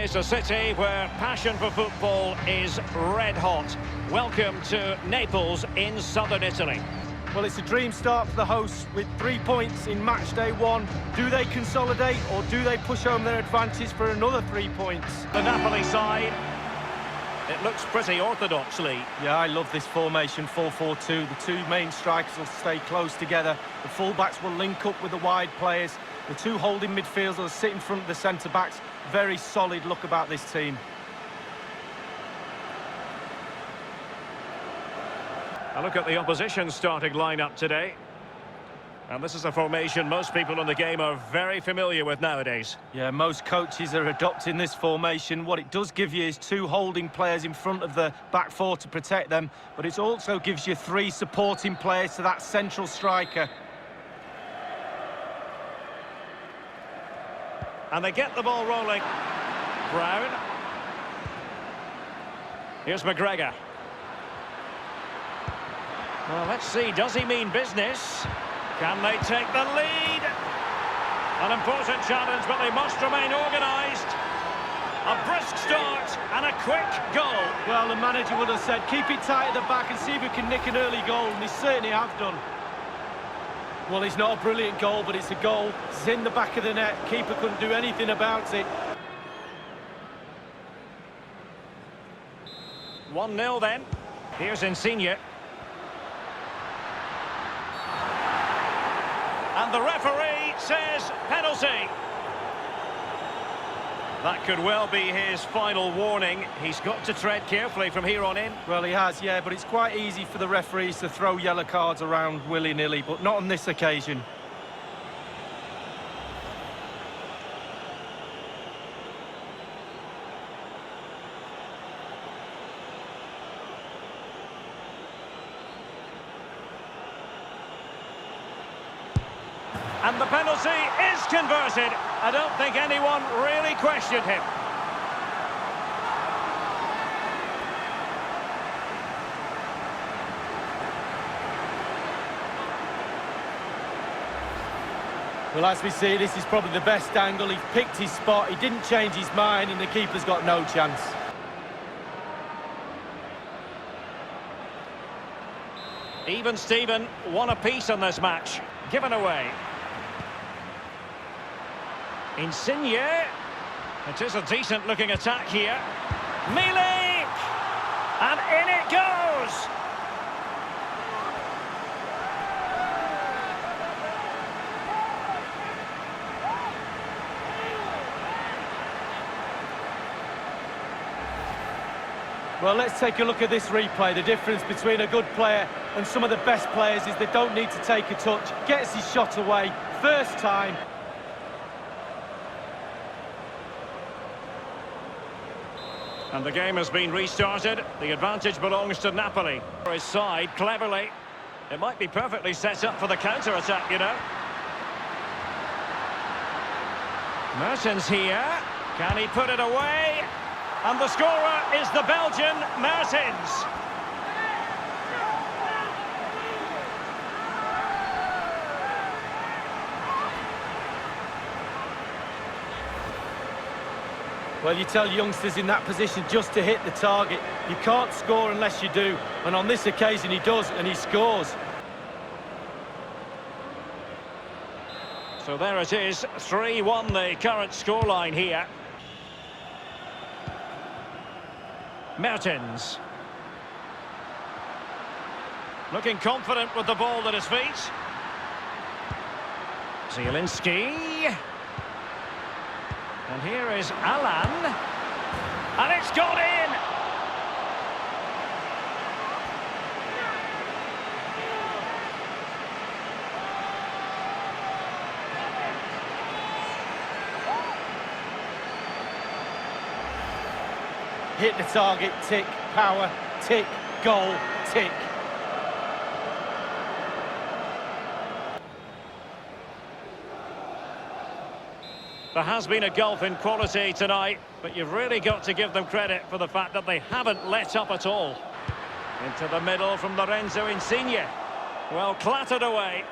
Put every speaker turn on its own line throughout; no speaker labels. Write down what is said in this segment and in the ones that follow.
is a city where passion for football is red hot. Welcome to Naples in southern Italy.
Well, it's a dream start for the hosts with 3 points in match day 1. Do they consolidate or do they push home their advantage for another 3 points?
The Napoli side, it looks pretty orthodoxly.
Yeah, I love this formation, 4-4-2. The two main strikers will stay close together. The full-backs will link up with the wide players. The two holding midfielders will sit in front of the centre-backs. Very solid look about this team.
A look at the opposition starting lineup today. And this is a formation most people in the game are very familiar with nowadays.
Yeah, most coaches are adopting this formation. What it does give you is 2 holding players in front of the back 4 to protect them, but it also gives you 3 supporting players to that central striker.
And they get the ball rolling. Brown. Here's McGregor. Well, let's see, does he mean business? Can they take the lead? An important challenge, but they must remain organised. A brisk start and a quick goal.
Well, the manager would have said, keep it tight at the back and see if we can nick an early goal, and they certainly have done. Well, it's not a brilliant goal, but it's a goal. It's in the back of the net. Keeper couldn't do anything about it.
1-0 then. Here's Insigne. And the referee says penalty. That could well be his final warning. He's got to tread carefully from here on in.
Well, he has, yeah, but it's quite easy for the referees to throw yellow cards around willy-nilly, but not on this occasion.
And the penalty is converted. I don't think anyone really questioned him.
Well, as we see, this is probably the best angle. He's picked his spot, he didn't change his mind, and the keeper's got no chance.
Even Steven, 1 apiece on this match. Given away. Insigne. It is a decent-looking attack here. Milik! And in it goes!
Well, let's take a look at this replay. The difference between a good player and some of the best players is they don't need to take a touch. Gets his shot away, first time.
And the game has been restarted. The advantage belongs to Napoli. For his side, cleverly. It might be perfectly set up for the counter-attack, you know. Mertens here. Can he put it away? And the scorer is the Belgian Mertens.
Well, you tell youngsters in that position just to hit the target. You can't score unless you do. And on this occasion he does, and he scores.
So there it is, 3-1 the current scoreline here. Mertens. Looking confident with the ball at his feet. Zielinski. And here is Alan. And it's gone in!
Hit the target, tick, power, tick, goal, tick.
There has been a gulf in quality tonight, but you've really got to give them credit for the fact that they haven't let up at all. Into the middle from Lorenzo Insigne. Well, clattered away.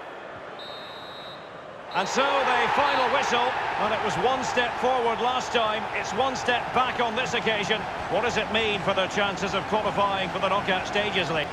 And so the final whistle, and it was one step forward last time, it's one step back on this occasion. What does it mean for their chances of qualifying for the knockout stages, Lee?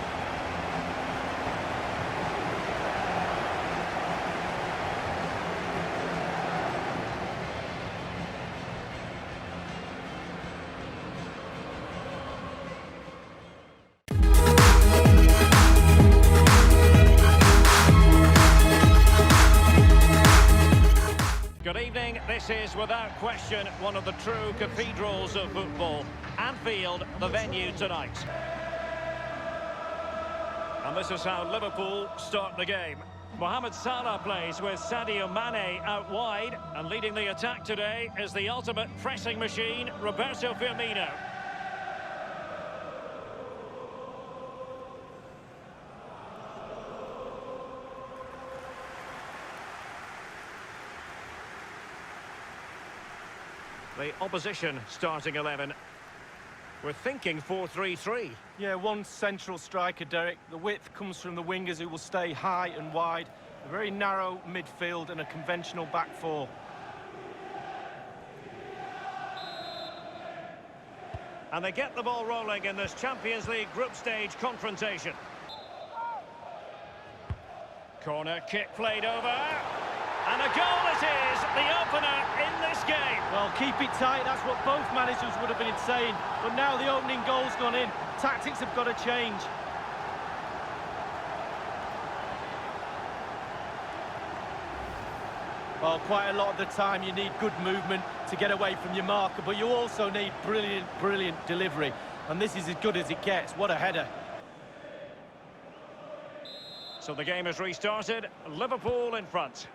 Good evening. This is, without question, one of the true cathedrals of football. Anfield, the venue tonight. And this is how Liverpool start the game. Mohamed Salah plays with Sadio Mane out wide, and leading the attack today is the ultimate pressing machine, Roberto Firmino. The opposition starting 11. We're thinking 4-3-3.
Yeah, one central striker, Derek. The width comes from the wingers who will stay high and wide. A very narrow midfield and a conventional back four.
And they get the ball rolling in this Champions League group stage confrontation. Corner kick played over. And a goal it is, the opener in this game.
Well, keep it tight, that's what both managers would have been saying. But now the opening goal's gone in. Tactics have got to change. Well, quite a lot of the time you need good movement to get away from your marker, but you also need brilliant, brilliant delivery. And this is as good as it gets. What a header.
So the game has restarted. Liverpool in front.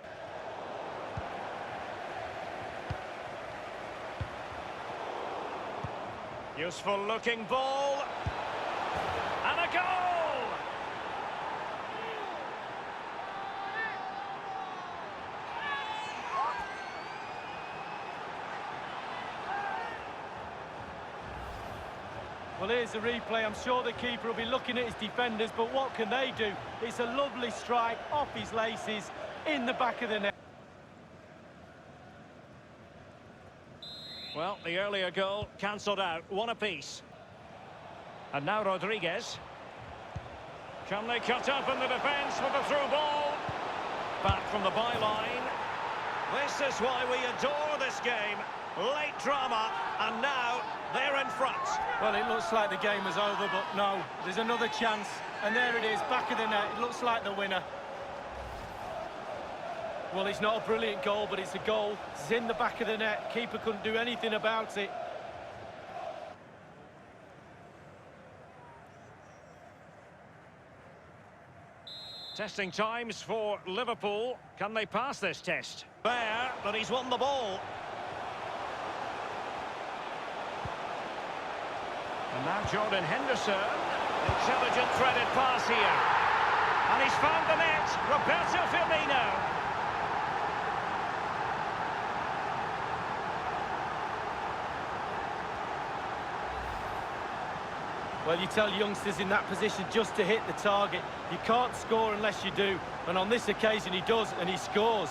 Useful looking ball. And a goal!
Well, here's the replay. I'm sure the keeper will be looking at his defenders, but what can they do? It's a lovely strike off his laces in the back of the net.
Well, the earlier goal cancelled out, one apiece. And now Rodriguez. Can they cut up in the defence with a through ball? Back from the byline. This is why we adore this game. Late drama, and now they're in front.
Well, it looks like the game is over, but no, there's another chance. And there it is, back of the net. It looks like the winner. Well, it's not a brilliant goal, but it's a goal. It's in the back of the net. Keeper couldn't do anything about it.
Testing times for Liverpool. Can they pass this test? There, but he's won the ball. And now Jordan Henderson. Intelligent threaded pass here. And he's found the net. Roberto Firmino.
Well, you tell youngsters in that position just to hit the target. You can't score unless you do. And on this occasion, he does, and he scores.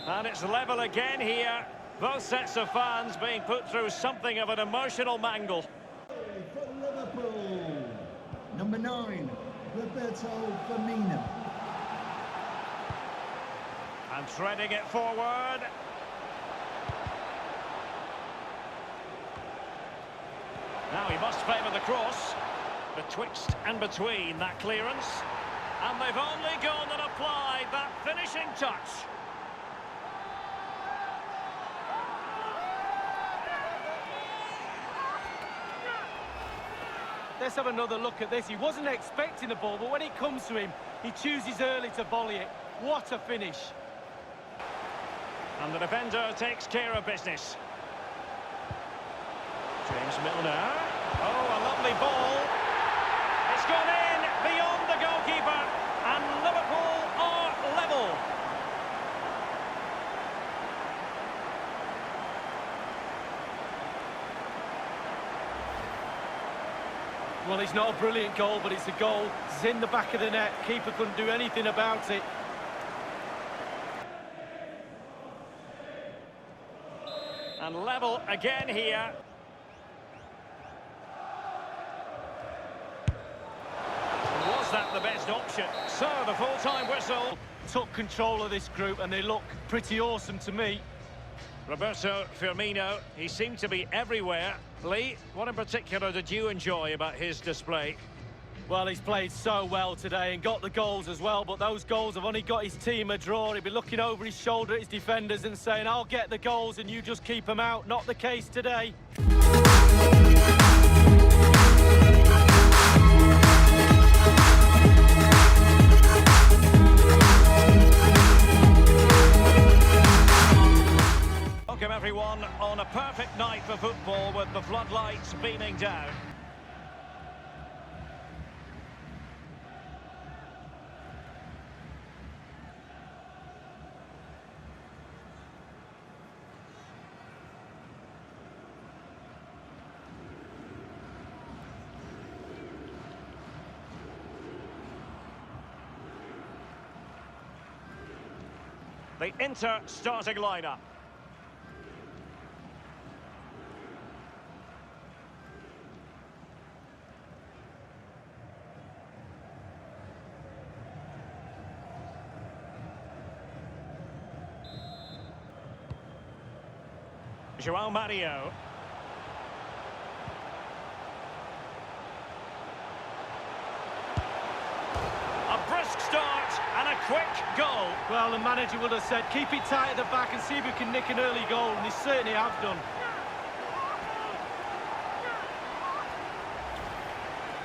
And it's level again here. Both sets of fans being put through something of an emotional mangle.
For Liverpool, number 9, Roberto Firmino.
And threading it forward. Now he must favour the cross. Betwixt and between that clearance. And they've only gone and applied that finishing touch.
Let's have another look at this. He wasn't expecting the ball, but when it comes to him, he chooses early to volley it. What a finish.
And the defender takes care of business. James Milner. Oh, a lovely ball. It's gone in beyond the goalkeeper. And Liverpool are level.
Well, it's not a brilliant goal, but it's a goal. It's in the back of the net. Keeper couldn't do anything about it.
And level again here. Was that the best option? So, the full-time whistle.
Took control of this group, and they look pretty awesome to me.
Roberto Firmino, he seemed to be everywhere. Lee, what in particular did you enjoy about his display?
Well, he's played so well today and got the goals as well, but those goals have only got his team a draw. He'll be looking over his shoulder at his defenders and saying, I'll get the goals and you just keep them out. Not the case today.
Welcome everyone on a perfect night for football with the floodlights beaming down. The Inter starting lineup. João Mario. A brisk start and a quick goal.
Well, the manager would have said, keep it tight at the back and see if we can nick an early goal, and they certainly have done.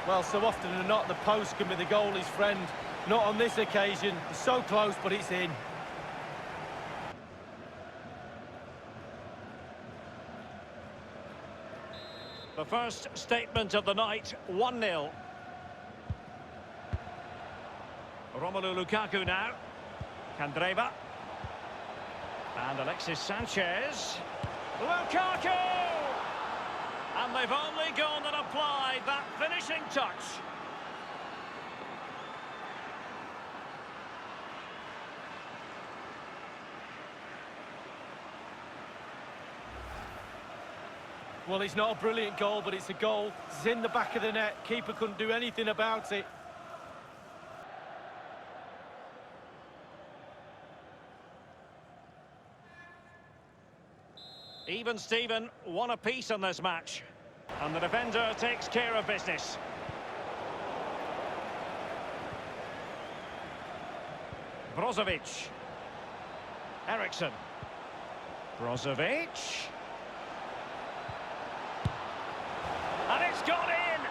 Well, so often than not, the post can be the goalie's friend. Not on this occasion. It's so close, but it's in.
The first statement of the night, 1-0. Romelu Lukaku now. Candreva. And Alexis Sanchez. Lukaku! And they've only gone and applied that finishing touch.
Well, it's not a brilliant goal, but it's a goal. It's in the back of the net. Keeper couldn't do anything about it.
Even Steven, one apiece on this match. And the defender takes care of business. Brozovic. Eriksson. Brozovic. And it's gone in!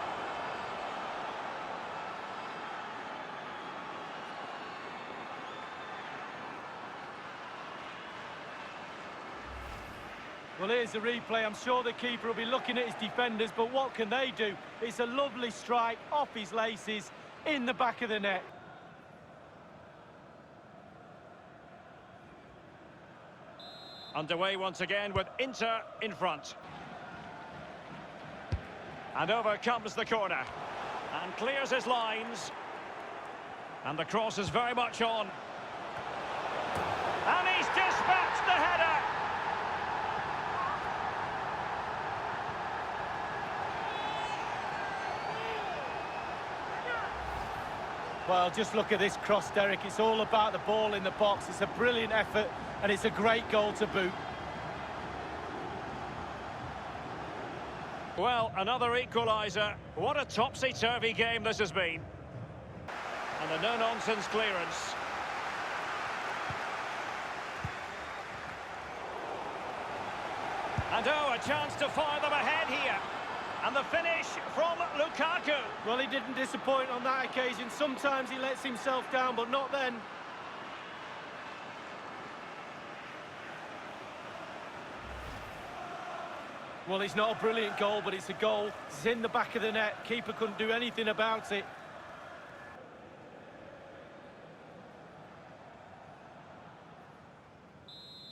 Well, here's the replay. I'm sure the keeper will be looking at his defenders, but what can they do? It's a lovely strike off his laces in the back of the net.
Underway once again with Inter in front. And over comes the corner. And clears his lines. And the cross is very much on. And he's dispatched the header!
Well, just look at this cross, Derek. It's all about the ball in the box. It's a brilliant effort, and it's a great goal to boot.
Well, another equaliser. What a topsy-turvy game this has been. And a no-nonsense clearance. And oh, a chance to fire them ahead here. And the finish from Lukaku.
Well, he didn't disappoint on that occasion. Sometimes he lets himself down, but not then. Well, it's not a brilliant goal, but it's a goal. It's in the back of the net. Keeper couldn't do anything about it.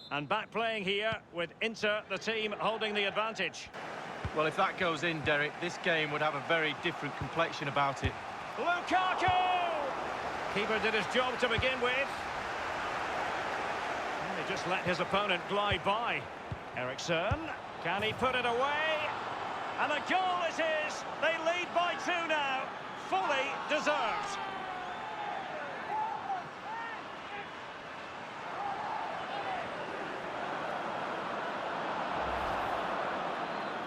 And back playing here with Inter, the team holding the advantage.
Well, if that goes in, Derek, this game would have a very different complexion about it.
Lukaku! Keeper did his job to begin with. And he just let his opponent glide by. Eriksson, can he put it away? And a goal it is! They lead by 2 now. Fully deserved.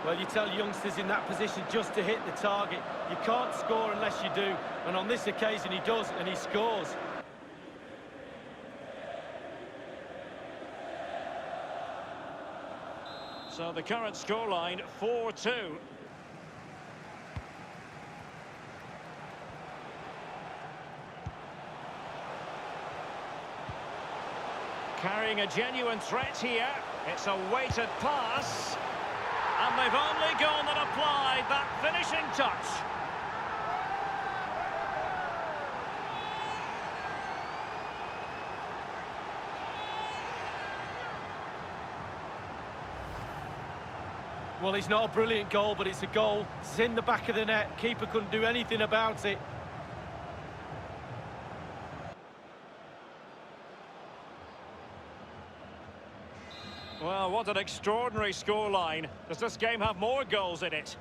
Well, you tell youngsters in that position just to hit the target. You can't score unless you do. And on this occasion, he does, and he scores.
So the current scoreline, 4-2. Carrying a genuine threat here. It's a weighted pass. And they've only gone and applied that finishing touch.
Well, it's not a brilliant goal, but it's a goal. It's in the back of the net. Keeper couldn't do anything about it.
Well, what an extraordinary scoreline. Does this game have more goals in it?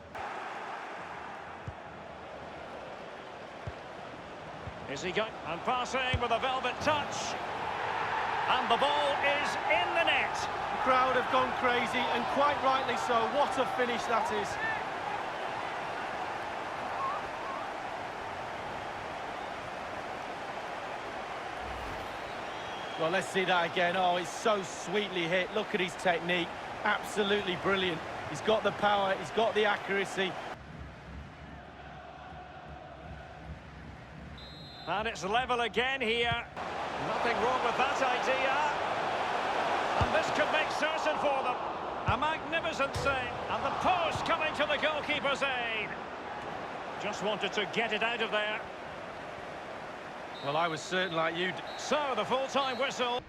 Is he going? And passing with a velvet touch. And the ball is in the net.
The crowd have gone crazy, and quite rightly so. What a finish that is. Well, let's see that again. Oh, it's so sweetly hit. Look at his technique. Absolutely brilliant. He's got the power, he's got the accuracy.
And it's level again here. Nothing wrong with that idea. And this could make certain for them. A magnificent save. And the post coming to the goalkeeper's aid. Just wanted to get it out of there.
Well, I was certain like you.
So, the full-time whistle.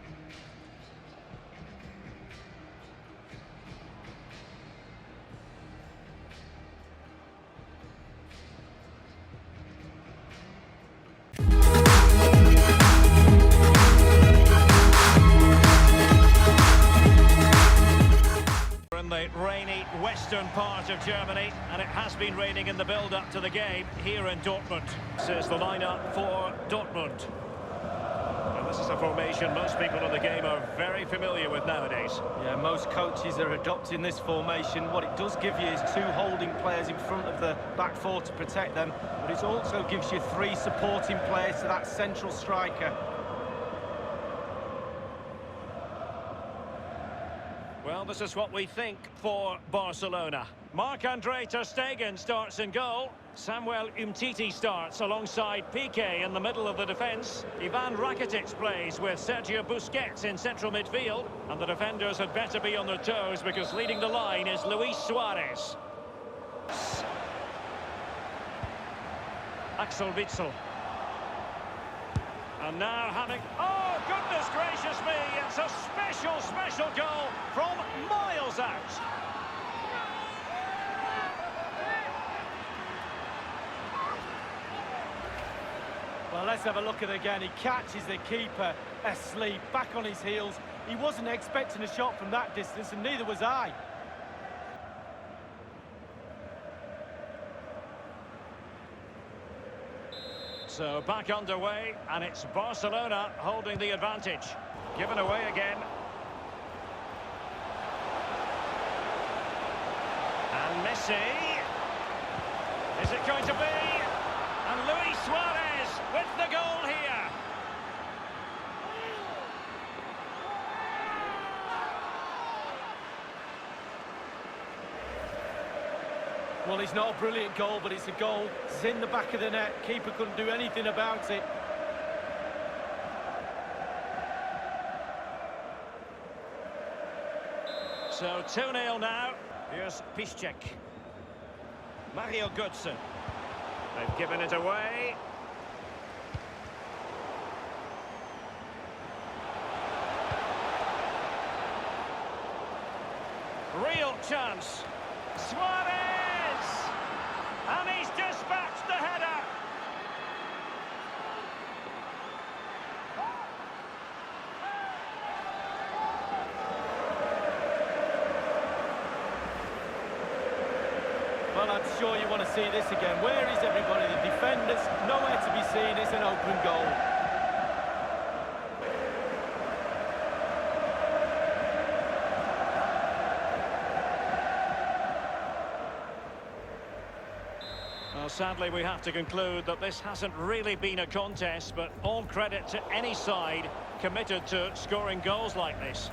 In the rainy western part of Germany, and it has been raining in the build-up to the game here in Dortmund. This is the lineup for Dortmund. And this is a formation most people in the game are very familiar with nowadays.
Yeah, most coaches are adopting this formation. What it does give you is 2 holding players in front of the back 4 to protect them, but it also gives you 3 supporting players to that central striker.
Well, this is what we think for Barcelona. Marc-Andre ter Stegen starts in goal. Samuel Umtiti starts alongside Piqué in the middle of the defence. Ivan Rakitic plays with Sergio Busquets in central midfield. And the defenders had better be on their toes because leading the line is Luis Suarez. Axel Witsel. And now having... Oh, goodness gracious me! It's a special goal from miles out.
Well, let's have a look at it again. He catches the keeper asleep, back on his heels. He wasn't expecting a shot from that distance, and neither was I.
So back underway, and it's Barcelona holding the advantage. Given away again. And Messi. Is it going to be? And Luis Suarez with the goal here.
Well, it's not a brilliant goal, but it's a goal. It's in the back of the net. Keeper couldn't do anything about it.
So 2-0 now. Here's Piszczek. Mario Götze. They've given it away. Real chance. Suarez!
Well, I'm sure you want to see this again. Where is everybody? The defenders, nowhere to be seen. It's an open goal.
Well, sadly, we have to conclude that this hasn't really been a contest, but all credit to any side committed to scoring goals like this.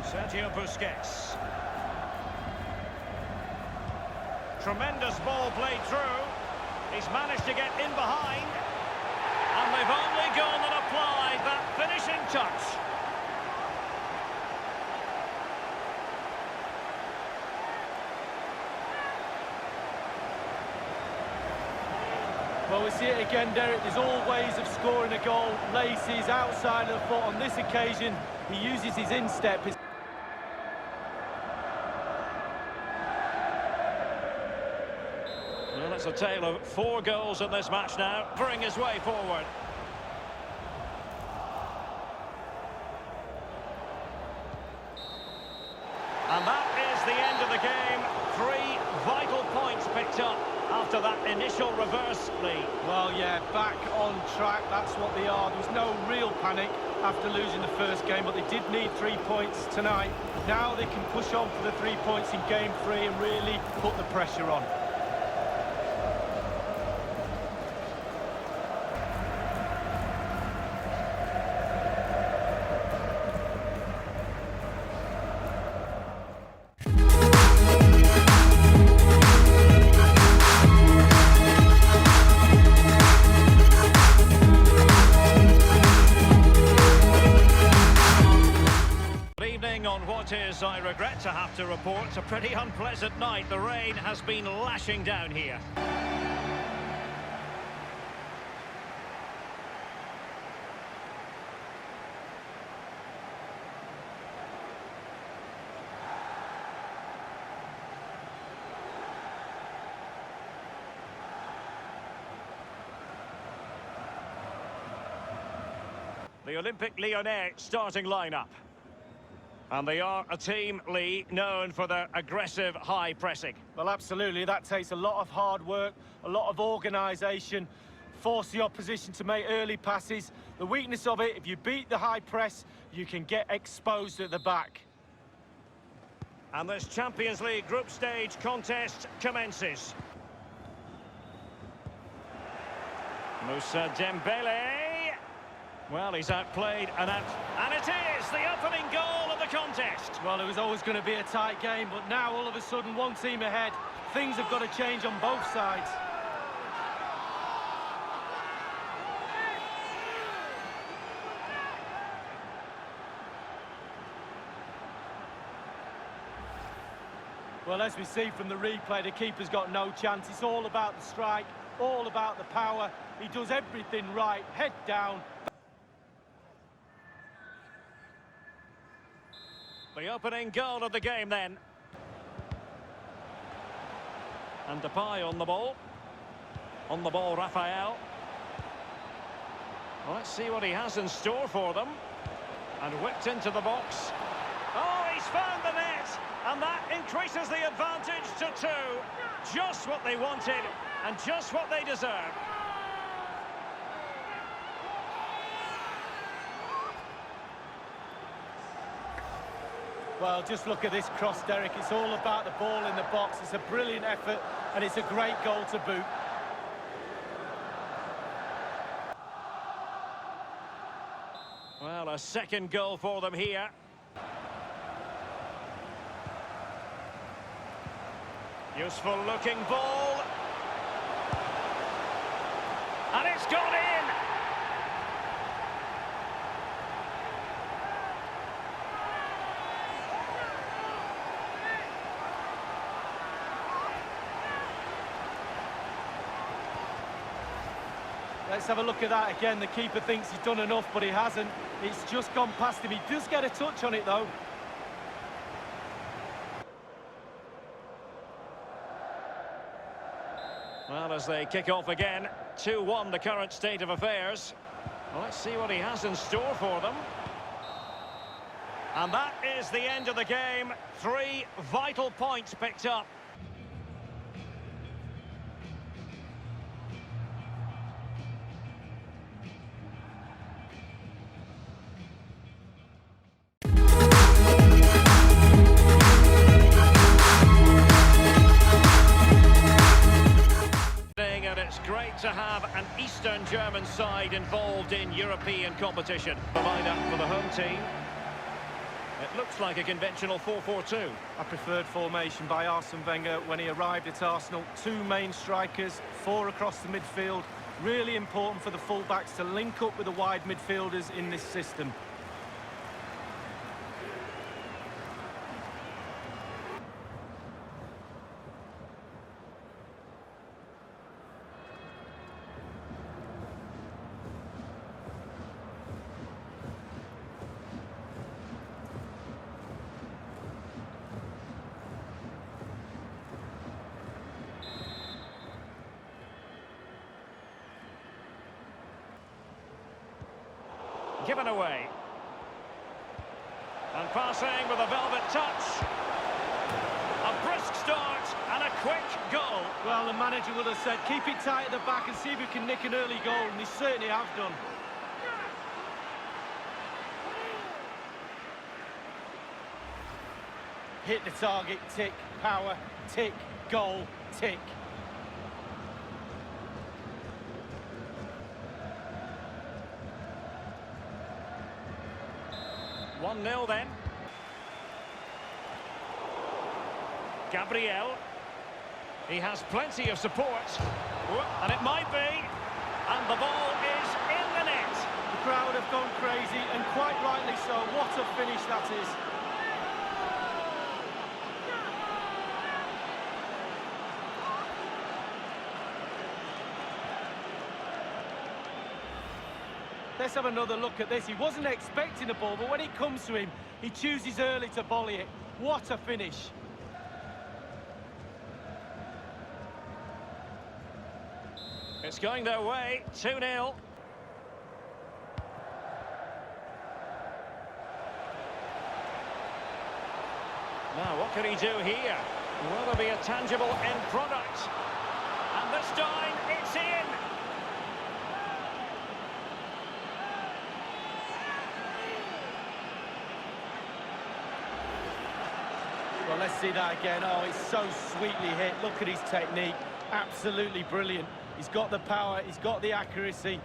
Sergio Busquets. Tremendous ball played through. He's managed to get in behind. And they've only gone and applied that finishing touch.
Well, we see it again, Derek. There's all ways of scoring a goal. Laces outside of the foot. On this occasion, he uses his instep.
Well, it's a tale of 4 goals in this match now, bring his way forward. And that is the end of the game. 3 vital points picked up after that initial reverse lead.
Well, yeah, back on track. That's what they are. There was no real panic after losing the first game, but they did need 3 points tonight. Now they can push on for the 3 points in game 3 and really put the pressure on.
On what is, I regret to have to report, a pretty unpleasant night. The rain has been lashing down here. The Olympique Lyonnais starting lineup. And they are a team, Lee, known for their aggressive high pressing.
Well, absolutely. That takes a lot of hard work, a lot of organisation, force the opposition to make early passes. The weakness of it, if you beat the high press, you can get exposed at the back.
And this Champions League group stage contest commences. Moussa Dembele. Well, he's outplayed and it is the opening goal of the contest.
Well, it was always going to be a tight game, but now all of a sudden one team ahead. Things have got to change on both sides. Well, as we see from the replay, the keeper's got no chance. It's all about the strike, all about the power. He does everything right, head down.
The opening goal of the game then. And Depay on the ball. On the ball, Rafael. Well, let's see what he has in store for them. And whipped into the box. Oh, he's found the net! And that increases the advantage to 2. Just what they wanted and just what they deserve.
Well, just look at this cross, Derek. It's all about the ball in the box. It's a brilliant effort, and it's a great goal to boot.
Well, a second goal for them here. Useful looking ball. And it's gone in!
Let's have a look at that again. The keeper thinks he's done enough, but he hasn't. It's just gone past him. He does get a touch on it, though.
Well, as they kick off again, 2-1 the current state of affairs. Well, let's see what he has in store for them. And that is the end of the game. 3 vital points picked up. And it's great to have an Eastern German side involved in European competition. The lineup for the home team. It looks like a conventional 4-4-2.
A preferred formation by Arsene Wenger when he arrived at Arsenal. 2 main strikers, 4 across the midfield. Really important for the fullbacks to link up with the wide midfielders in this system.
Given away. And passing with a velvet touch. A brisk start and a quick goal.
Well, the manager would have said, keep it tight at the back and see if we can nick an early goal, and they certainly have done. Hit the target, tick, power, tick, goal, tick.
1-0 then. Gabriel. He has plenty of support. And it might be. And the ball is in the net.
The crowd have gone crazy, and quite rightly so. What a finish that is. Let's have another look at this. He wasn't expecting the ball, but when it comes to him, he chooses early to volley it. What a finish.
It's going their way, 2-0. Now, what can he do here? Will there be a tangible end product? And this time, it's in!
Well, let's see that again. Oh, it's so sweetly hit. Look at his technique. Absolutely brilliant. He's got the power, he's got the accuracy.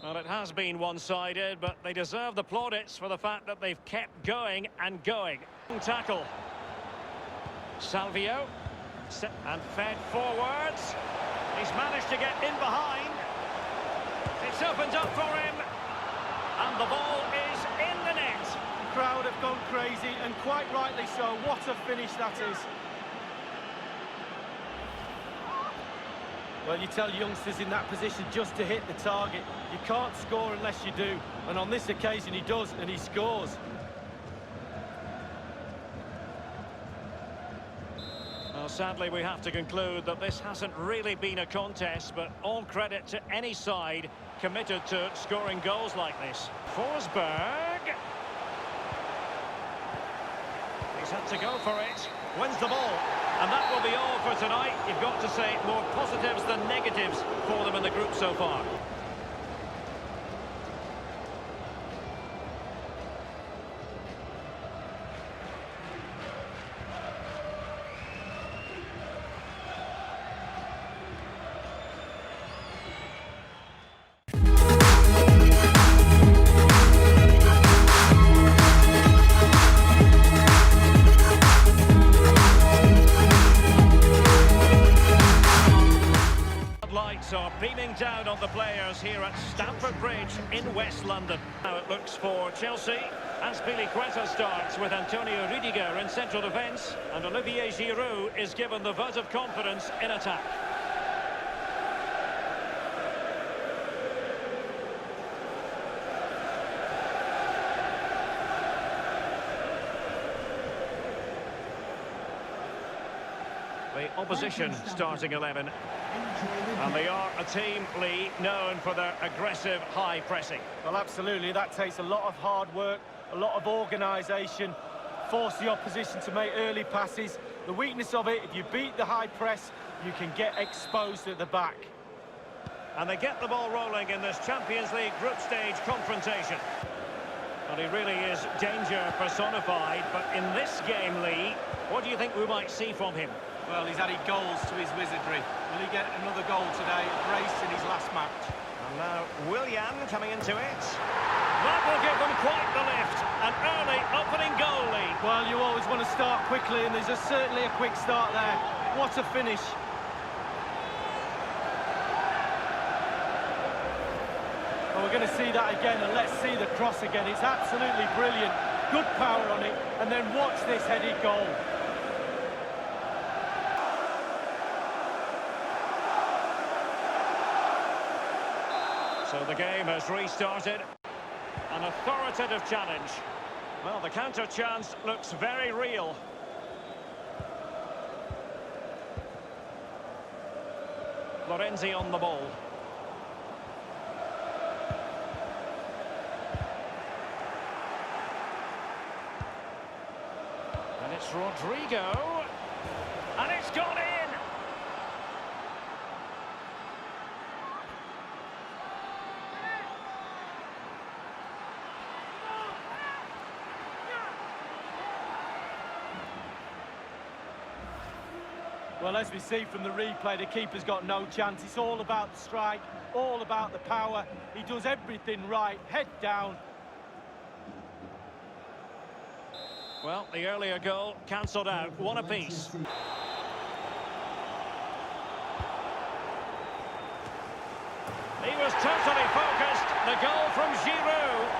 Well, it has been one-sided, but they deserve the plaudits for the fact that they've kept going and going. Tackle. Salvio. And fed forwards. He's managed to get in behind. It's opened up for him. And the ball is in the net.
The crowd have gone crazy, and quite rightly so. What a finish that is. Well, you tell youngsters in that position just to hit the target. You can't score unless you do. And on this occasion he does, and he scores.
Well, sadly, we have to conclude that this hasn't really been a contest, but all credit to any side committed to scoring goals like this. Forsberg. He's had to go for it. Wins the ball. And that will be all for tonight. You've got to say more positives than negatives for them in the group so far. Are beaming down on the players here at Stamford Bridge in West London. Now it looks for Chelsea. Azpilicueta starts with Antonio Rudiger in central defence, and Olivier Giroud is given the vote of confidence in attack. The opposition starting 11.
Enjoy the
And they are a team, Lee, known for their aggressive high pressing.
Well, absolutely. That takes a lot of hard work, a lot of organisation, force the opposition to make early passes. The weakness of it, if you beat the high press, you can get exposed at the back.
And they get the ball rolling in this Champions League group stage confrontation. And he really is danger personified, but in this game, Lee, what do you think we might see from him?
Well, he's added goals to his wizardry. Will he get another goal today? A brace in his last match.
And now Willian coming into it. That will give them quite the lift. An early opening goal lead.
Well, you always want to start quickly, and there's certainly a quick start there. What a finish. Well, we're going to see that again, and let's see the cross again. It's absolutely brilliant. Good power on it, and then watch this headed goal.
So the game has restarted. An authoritative challenge. Well, the counter chance looks very real. Lorenzi on the ball. And it's Rodrigo. And it's gone in.
Well, as we see from the replay, the keeper's got no chance. It's all about the strike, all about the power. He does everything right, head down.
Well, the earlier goal cancelled out, one apiece. He was totally focused. The goal from Giroud.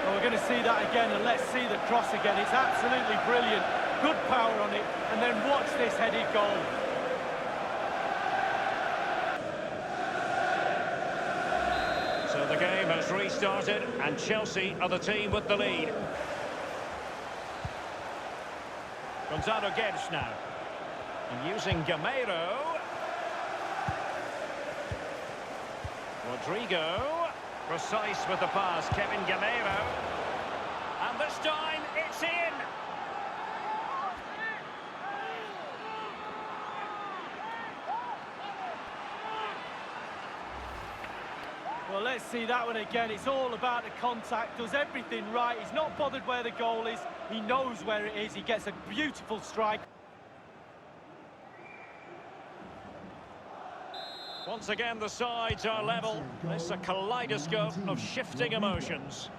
Well, we're going to see that again, and let's see the cross again. It's absolutely brilliant. Good power on it, and then watch this headed goal.
So the game has restarted, and Chelsea are the team with the lead. Gonzalo Guedes now. And using Gameiro. Rodrigo. Precise with the pass, Kevin Gameiro. And this time, it's in!
Well, let's see that one again. It's all about the contact, does everything right. He's not bothered where the goal is. He knows where it is. He gets a beautiful strike.
Once again, the sides are level. It's a kaleidoscope of shifting emotions.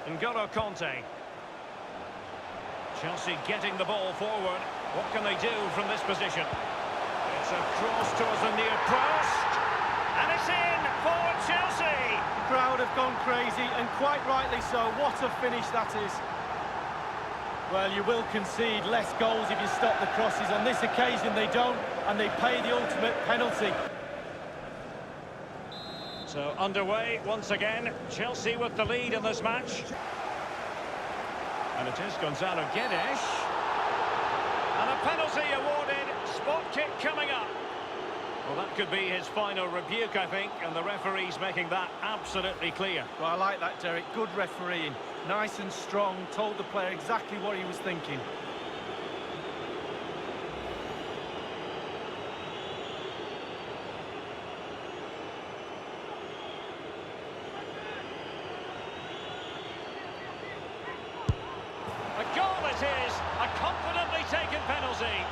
N'Golo Kanté. Chelsea getting the ball forward. What can they do from this position? It's a cross towards the near post. And it's in for Chelsea.
The crowd have gone crazy, and quite rightly so. What a finish that is. Well, you will concede less goals if you stop the crosses. On this occasion, they don't, and they pay the ultimate penalty.
So underway once again. Chelsea with the lead in this match. And it is Gonzalo Guedes. And a penalty awarded. Spot kick coming up. Well, that could be his final rebuke, I think, and the referee's making that absolutely clear.
Well, I like that, Derek. Good refereeing. Nice and strong. Told the player exactly what he was thinking.
A goal it is. A confidently taken penalty.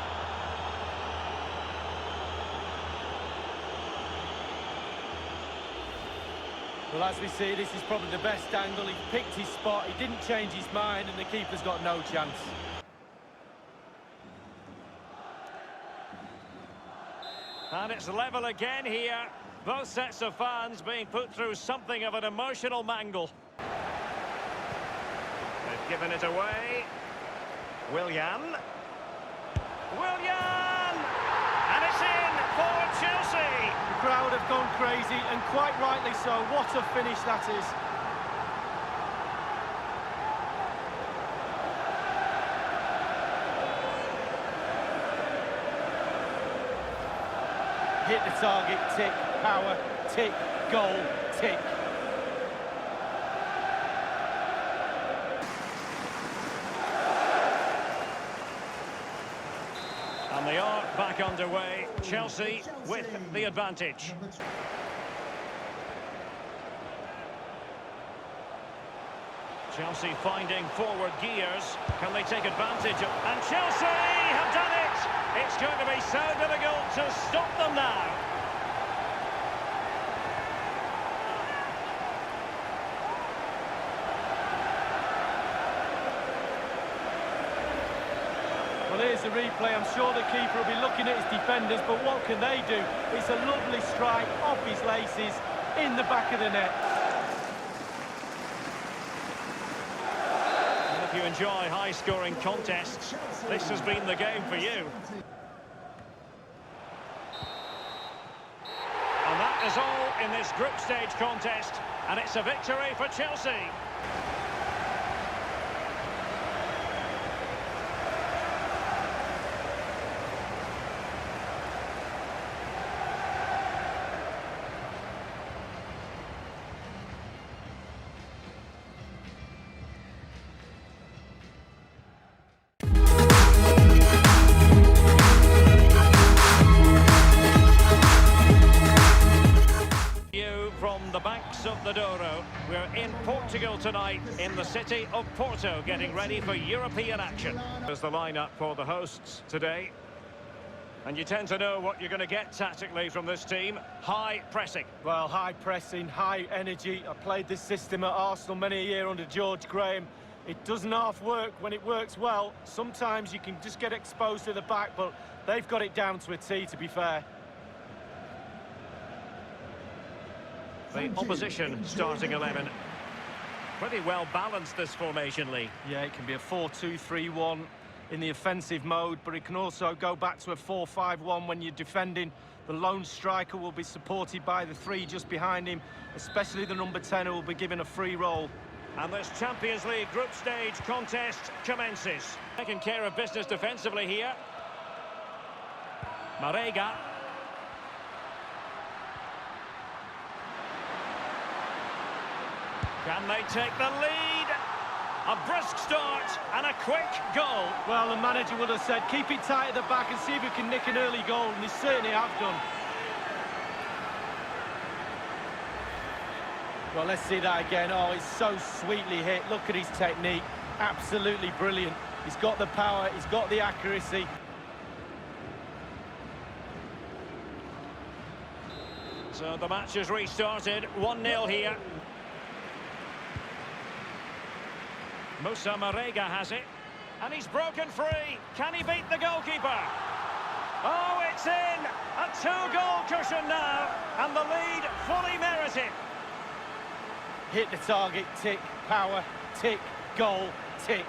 Well, as we see, this is probably the best angle. He picked his spot, he didn't change his mind, and the keeper's got no chance.
And it's level again here. Both sets of fans being put through something of an emotional mangle. They've given it away. Willian. And it's in for
crowd have gone crazy, and quite rightly so. What a finish that is. Hit the target, tick, power, tick, goal, tick.
And they are back underway. Chelsea with the advantage. Chelsea finding forward gears. Can they take advantage of... And Chelsea have done it! It's going to be so difficult to stop them now.
Well, here's the replay. I'm sure the keeper will be looking at his defenders, but what can they do? It's a lovely strike off his laces in the back of the net.
And if you enjoy high-scoring contests, this has been the game for you. And that is all in this group stage contest, and it's a victory for Chelsea. From the banks of the Douro, we're in Portugal tonight, in the city of Porto, getting ready for European action. There's the lineup for the hosts today. And you tend to know what you're going to get tactically from this team. High pressing.
Well, high pressing, high energy. I played this system at Arsenal many a year under George Graham. It doesn't half work when it works well. Sometimes you can just get exposed to the back, but they've got it down to a T, to be fair.
The opposition starting 11. Pretty well balanced, this formation, Lee.
Yeah, it can be a 4-2-3-1 in the offensive mode, but it can also go back to a 4-5-1 when you're defending. The lone striker will be supported by the three just behind him, especially the number 10 who will be given a free role.
And this Champions League group stage contest commences. Taking care of business defensively here. Marega. Can they take the lead? A brisk start and a quick goal.
Well, the manager would have said, keep it tight at the back and see if we can nick an early goal, and they certainly have done. Well, let's see that again. Oh, it's so sweetly hit. Look at his technique. Absolutely brilliant. He's got the power, he's got the accuracy.
So the match has restarted. 1-0 here. Moussa Marega has it, and he's broken free. Can he beat the goalkeeper? Oh, it's in! A two-goal cushion now, and the lead fully merited.
Hit the target, tick, power, tick, goal, tick.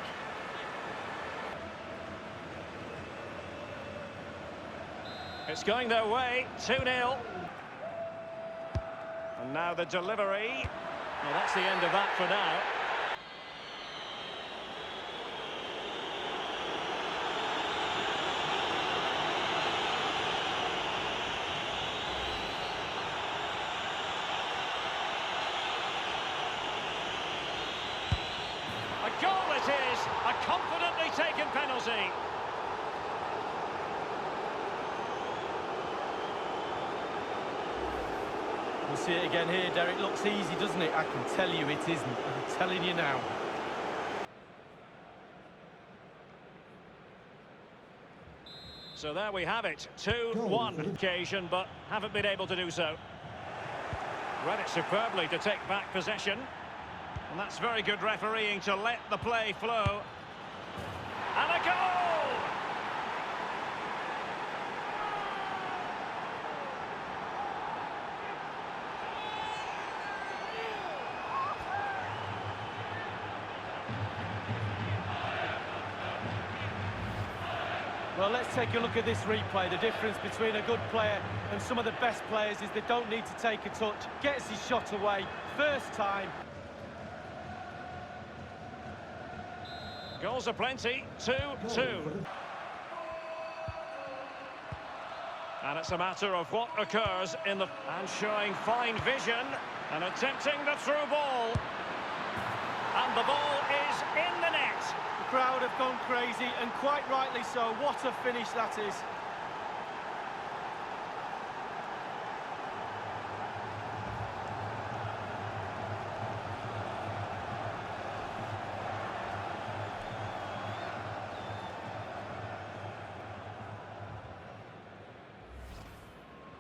It's going their way, 2-0. And now the delivery. Well, that's the end of that for now. A goal it is, a confidently taken penalty.
We'll see it again here, Derek. Looks easy, doesn't it? I can tell you it isn't. I'm telling you now.
So there we have it, 2-1 occasion, but haven't been able to do so. Read it superbly to take back possession. And that's very good refereeing to let the play flow. And a goal!
Well, let's take a look at this replay. The difference between a good player and some of the best players is they don't need to take a touch. Gets his shot away, first time.
Goals are plenty, 2-2. And it's a matter of what occurs in the... And showing fine vision and attempting the through ball. And the ball is in the net.
The crowd have gone crazy, and quite rightly so. What a finish that is.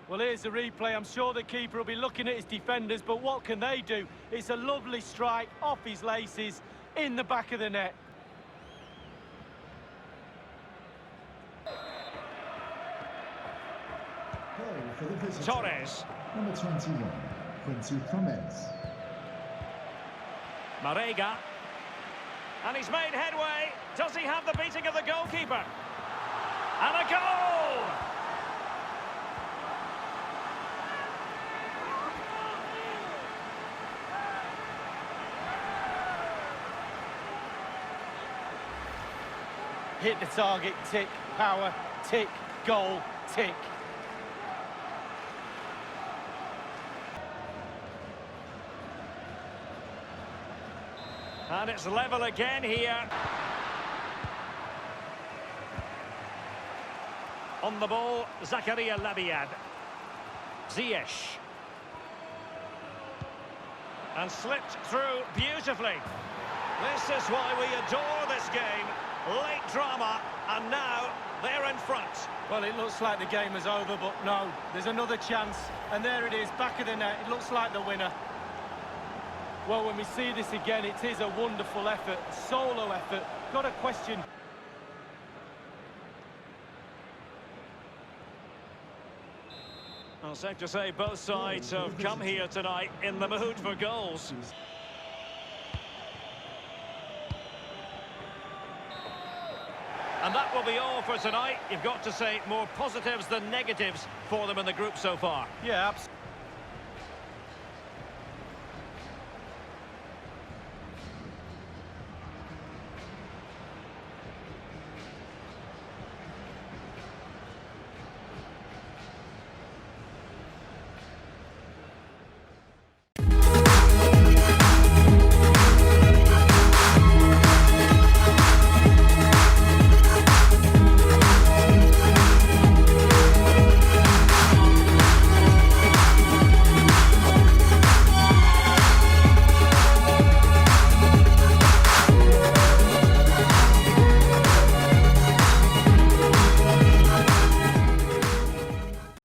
Well, here's the replay. I'm sure the keeper will be looking at his defenders, but what can they do? It's a lovely strike off his laces in the back of the net.
Goal for the visitor.
Torres.
Number 21, Quincy Promes.
Marega. And he's made headway. Does he have the beating of the goalkeeper? And a goal!
Hit the target, tick, power, tick, goal, tick.
And it's level again here. On the ball, Zakaria Labiad. Ziyech. And slipped through beautifully. This is why we adore this game. Late drama, and now they're in front.
Well, it looks like the game is over, but no, there's another chance. And there it is, back of the net. It looks like the winner. Well, when we see this again, it is a wonderful effort, solo effort. Got a question.
Well, safe to say both sides have come here tonight in the mood for goals. And that will be all for tonight. You've got to say more positives than negatives for them in the group so far.
Yeah, absolutely.